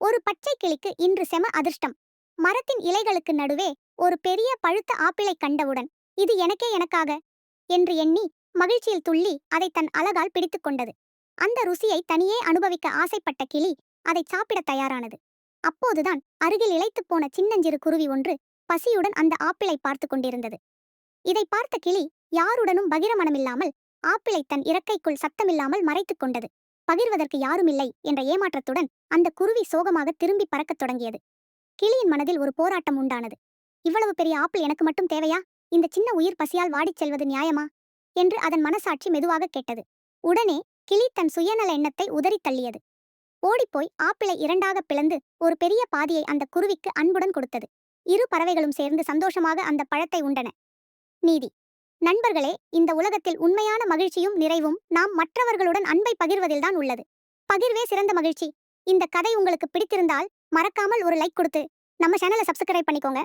ஒரு பச்சை கிளிக்கு இன்று செம அதிர்ஷ்டம். மரத்தின் இலைகளுக்கு நடுவே ஒரு பெரிய பழுத்த ஆப்பிளை கண்டவுடன், இது எனக்கே எனக்காக என்று எண்ணி மகிழ்ச்சியில் துள்ளி அதை தன் அலகால் பிடித்துக் கொண்டது. அந்த ருசியை தனியே அனுபவிக்க ஆசைப்பட்ட கிளி அதை சாப்பிட தயாரானது. அப்போதுதான் அருகில் இளைத்துப் போன சின்னஞ்சிறு குருவி ஒன்று பசியுடன் அந்த ஆப்பிளை பார்த்து கொண்டிருந்தது. இதை பார்த்த கிளி யாருடனும் பகிர மனமில்லாமல் ஆப்பிளை தன் இறக்கைக்குள் சத்தமில்லாமல் மறைத்துக் கொண்டது. பகிர்வதற்கு யாருமில்லை என்ற ஏமாற்றத்துடன் அந்த குருவி சோகமாக திரும்பி பறக்கத் தொடங்கியது. கிளியின் மனதில் ஒரு போராட்டம் உண்டானது. இவ்வளவு பெரிய ஆப்பிள் எனக்கு மட்டும் தேவையா? இந்த சின்ன உயிர் பசியால் வாடிச் செல்வது நியாயமா என்று அதன் மனசாட்சி மெதுவாக கேட்டது. உடனே கிளி தன் சுயநல எண்ணத்தை உதறித் தள்ளியது. ஓடிப்போய் ஆப்பிளை இரண்டாக பிளந்து ஒரு பெரிய பாதியை அந்த குருவிக்கு அன்புடன் கொடுத்தது. இரு பறவைகளும் சேர்ந்து சந்தோஷமாக அந்த பழத்தை உண்டன. நீதி. நண்பர்களே, இந்த உலகத்தில் உண்மையான மகிழ்ச்சியும் நிறைவும் நாம் மற்றவர்களுடன் அன்பை பகிர்வதில்தான் உள்ளது. பகிர்வே சிறந்த மகிழ்ச்சி. இந்த கதை உங்களுக்கு பிடித்திருந்தால் மறக்காமல் ஒரு லைக் கொடுத்து நம்ம சேனலை சப்ஸ்கிரைப் பண்ணிக்கோங்க.